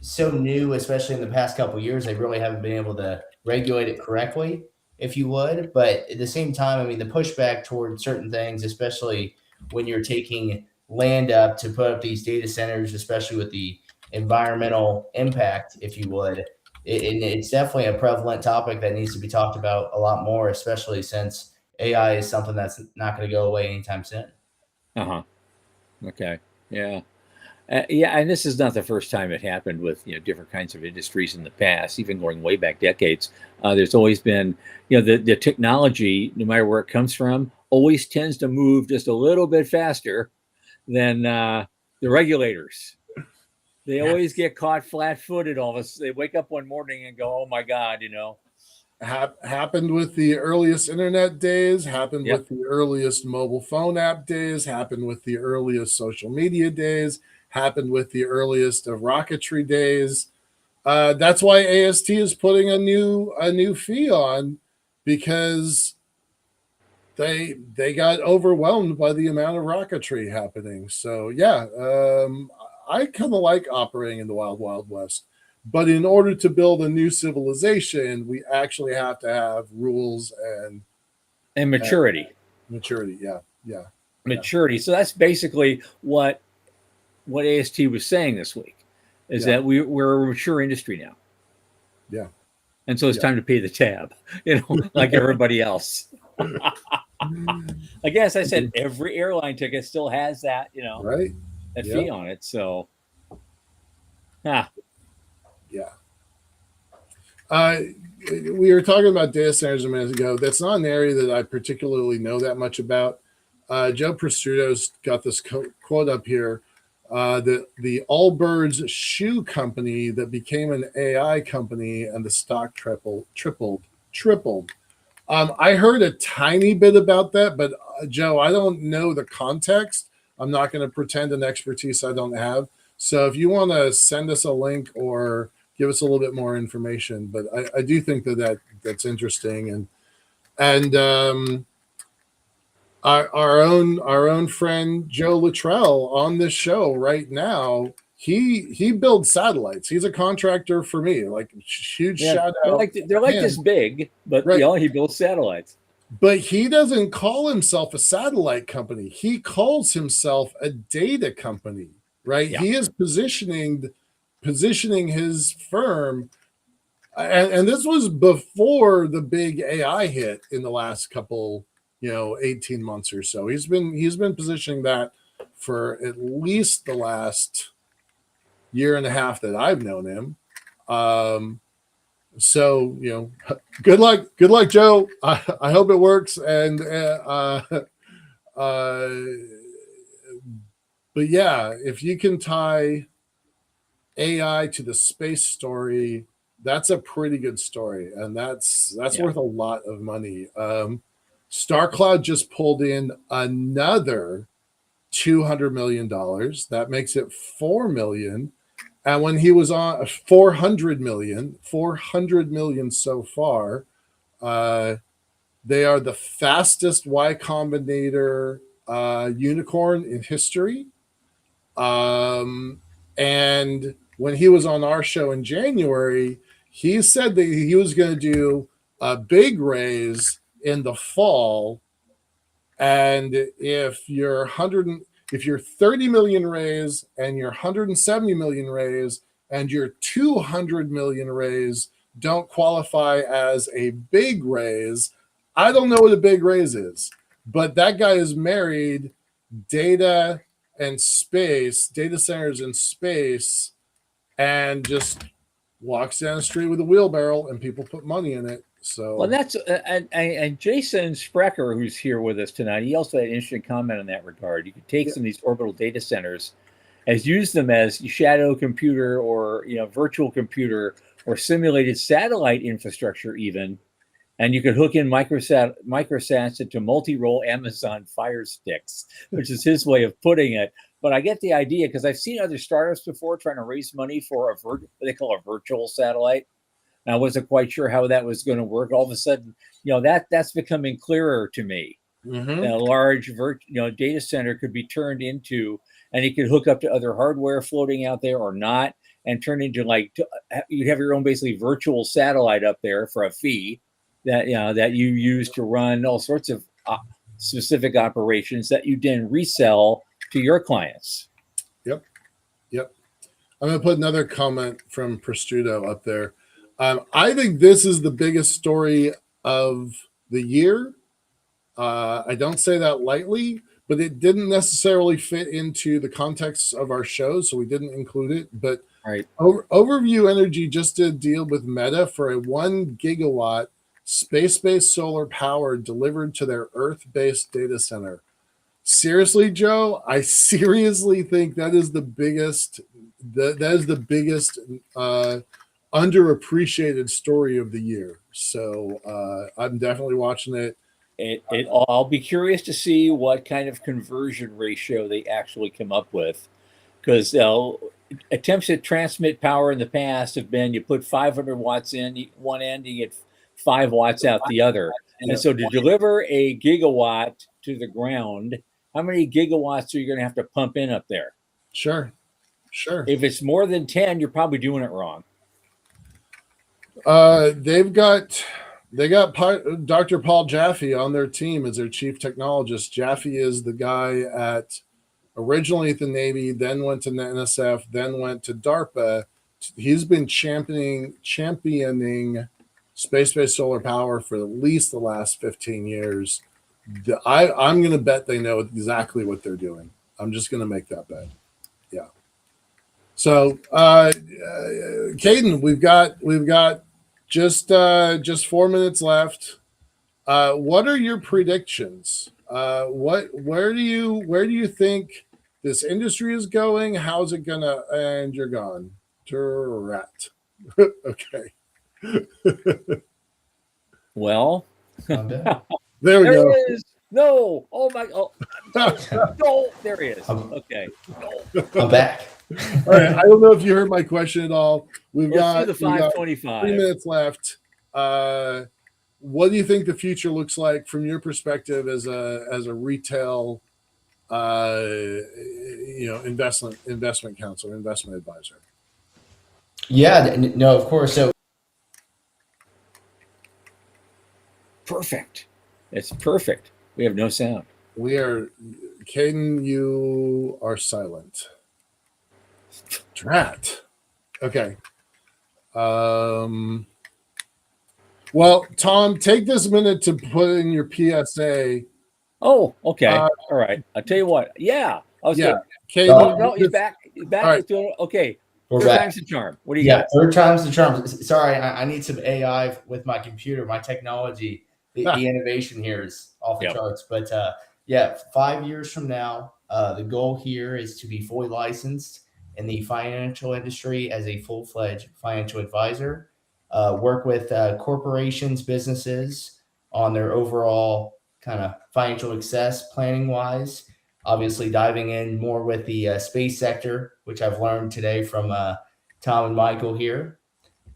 so new, especially in the past couple of years, they really haven't been able to regulate it correctly, if you would. But at the same time, I mean, the pushback toward certain things, especially when you're taking land up to put up these data centers, especially with the environmental impact, if you would, it's definitely a prevalent topic that needs to be talked about a lot more, especially since AI is something that's not going to go away anytime soon. Okay. Yeah. Yeah, and this is not the first time it happened with different kinds of industries in the past, even going way back decades. There's always been the technology, no matter where it comes from, always tends to move just a little bit faster than the regulators. They always get caught flat-footed. All of us, they wake up one morning and go, "Oh my God," Happened with the earliest internet days, happened Yep. with the earliest mobile phone app days, happened with the earliest social media days, happened with the earliest of rocketry days. That's why AST is putting a new fee on, because they got overwhelmed by the amount of rocketry happening. So yeah, I kind of like operating in the wild west. But in order to build a new civilization, we actually have to have rules And maturity. maturity. Yeah. Maturity. So that's basically what AST was saying this week, is that we're a mature industry now. Yeah. And so it's time to pay the tab, like everybody else. I guess I said every airline ticket still has that, Right. that fee on it. So, yeah. We were talking about data centers a minute ago. That's not an area that I particularly know that much about. Joe Prosciutto's got this quote up here. The Allbirds shoe company that became an AI company, and the stock tripled. I heard a tiny bit about that, but Joe, I don't know the context. I'm not going to pretend an expertise I don't have. So if you want to send us a link or give us a little bit more information, but I do think that's interesting. And our own friend Joe Luttrell on this show right now, he builds satellites. He's a contractor for me. Like, huge shout out. They're like this big, but he builds satellites. But he doesn't call himself a satellite company. He calls himself a data company, right? Yeah. He is positioning his firm, and this was before the big AI hit in the last couple 18 months or so. He's been positioning that for at least the last year and a half that I've known him. So good luck, Joe. I hope it works. And but yeah, if you can tie AI to the space story, that's a pretty good story, and that's worth a lot of money. StarCloud just pulled in another $200 million. That makes it $4 million. And when he was on 400 million so far, they are the fastest Y Combinator unicorn in history. And when he was on our show in January, he said that he was going to do a big raise in the fall. And if you're 30 million raise, and your 170 million raise, and your 200 million raise don't qualify as a big raise, I don't know what a big raise is, but that guy is married data centers in space, and just walks down the street with a wheelbarrow, and people put money in it. So, well, that's and Jason Sprecher, who's here with us tonight, he also had an interesting comment in that regard. You could take some of these orbital data centers, use them as shadow computer or virtual computer or simulated satellite infrastructure even, and you could hook in microsats into multi-role Amazon Fire Sticks, which is his way of putting it. But I get the idea, because I've seen other startups before trying to raise money for what they call a virtual satellite. And I wasn't quite sure how that was going to work. All of a sudden, that's becoming clearer to me. Mm-hmm. A large data center could be turned into, and it could hook up to other hardware floating out there or not, and turn into you'd have your own basically virtual satellite up there for a fee that that you use to run all sorts of specific operations that you then resell to your clients. Yep. I'm going to put another comment from Prosciutto up there. I think this is the biggest story of the year. I don't say that lightly, but it didn't necessarily fit into the context of our show, so we didn't include it. But Right. Overview Energy just did a deal with Meta for a 1 gigawatt space-based solar power delivered to their Earth-based data center. Seriously, Joe, I seriously think that is the biggest underappreciated story of the year. So I'm definitely watching it. I'll be curious to see what kind of conversion ratio they actually come up with, because attempts to transmit power in the past have been you put 500 watts in one end, you get 5 watts out the other. And so to deliver a gigawatt to the ground, how many gigawatts are you going to have to pump in up there? Sure. If it's more than 10, you're probably doing it wrong. They got Dr. Paul Jaffe on their team as their chief technologist. Jaffe is the guy originally at the Navy, then went to the NSF, then went to DARPA. He's been championing space-based solar power for at least the last 15 years. I'm going to bet they know exactly what they're doing. I'm just going to make that bet. Yeah. So, Kaden, we've got just 4 minutes left. What are your predictions? Where do you think this industry is going? How's it gonna? And you're gone. Rat. Okay. Well, there we there go. it is. No. Oh my. Oh, no. There he is. Okay. I'm back. All right. I don't know if you heard my question at all. Let's do the 525. 3 minutes left. What do you think the future looks like from your perspective as a retail, investment counselor, investment advisor? Yeah, no, of course. So perfect. It's perfect. We have no sound. Kaden, you are silent. Drat. Okay. Well, Tom, take this minute to put in your PSA. Oh, okay. All right. I'll tell you what. Yeah. I was good. Kaden, no, he's back. He's back. All right. Okay. We're third back. time's the charm. What do you got? Third time's the charm. Sorry, I need some AI with my computer, my technology. The innovation here is off the charts. But 5 years from now, the goal here is to be fully licensed in the financial industry as a full-fledged financial advisor, work with corporations, businesses on their overall kind of financial success planning-wise, obviously diving in more with the space sector, which I've learned today from Tom and Michael here.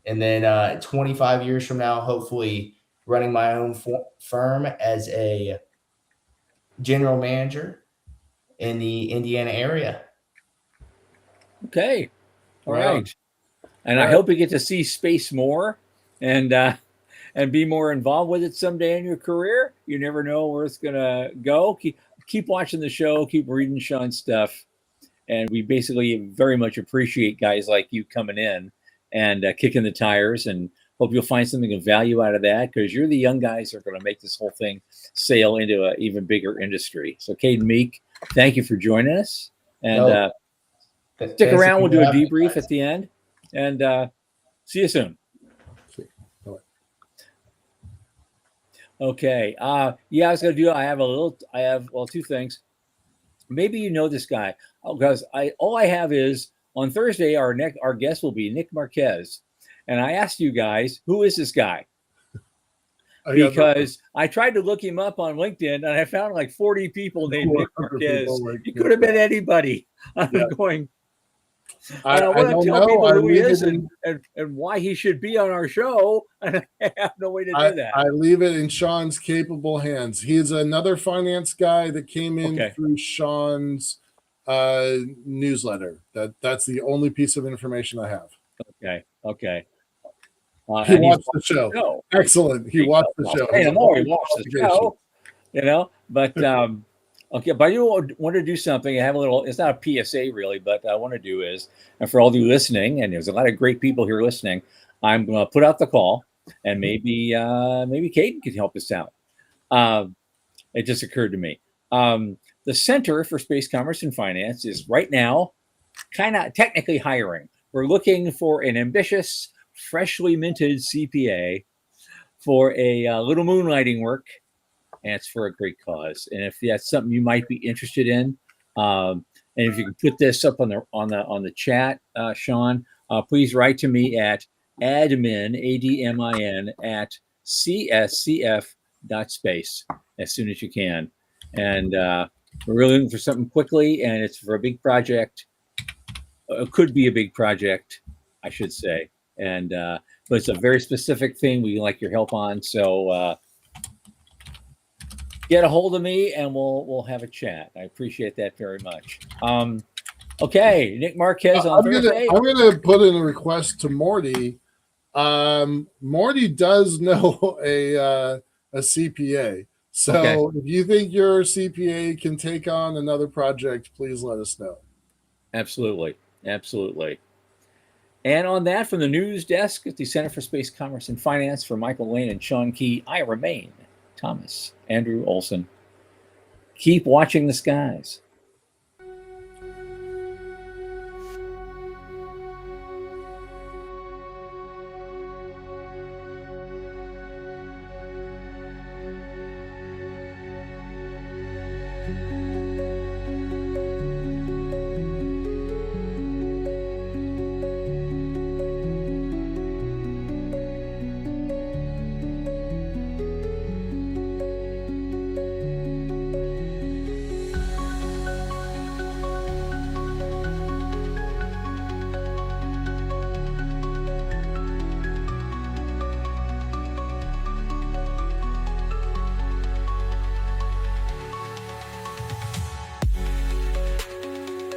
And then 25 years from now, hopefully running my own firm as a general manager in the Indiana area. Okay. All right. And I hope you get to see space more and be more involved with it someday in your career. You never know where it's going to go. Keep watching the show. Keep reading Sean's stuff. And we basically very much appreciate guys like you coming in and kicking the tires, and hope you'll find something of value out of that, because you're the young guys that are going to make this whole thing sail into an even bigger industry. So Kaden, Meek, thank you for joining us. And stick around. We'll do a debrief at the end. And see you soon. Okay. I was going to do, I have two things. Maybe you know this guy, because all I have is on Thursday, our guest will be Nick Marquez. And I asked you guys, who is this guy? Because I tried to look him up on LinkedIn and I found like 40 people named Nick Marquez. He could have been anybody. I'm going, I want to tell people who he is and why he should be on our show. And I have no way to do that. I leave it in Sean's capable hands. He is another finance guy that came in through Sean's newsletter. That's the only piece of information I have. Okay. He watched the show. Excellent. He watched the show. He watched the show. But okay, but I do want to do something. I have a little, it's not a PSA really, but I want to do is, and for all of you listening, and there's a lot of great people here listening, I'm going to put out the call, and maybe Kaden can help us out. It just occurred to me. the Center for Space Commerce and Finance is right now kind of technically hiring. We're looking for an ambitious, freshly minted CPA for a little moonlighting work, and it's for a great cause. And if that's something you might be interested in, and if you can put this up on the chat, Sean, please write to me at admin at cscf.space as soon as you can. And we're really looking for something quickly, and it's for a big project. It could be a big project, I should say. And but it's a very specific thing we like your help on. So get a hold of me and we'll have a chat. I appreciate that very much. Okay, Nick Marquez on Thursday. I'm gonna put in a request to Morty. Morty does know a CPA. So Okay. if you think your CPA can take on another project, please let us know. Absolutely. Absolutely. And on that, from the news desk at the Center for Space Commerce and Finance, for Michael Lane and Sean Key, I remain Thomas Andrew Olson. Keep watching the skies.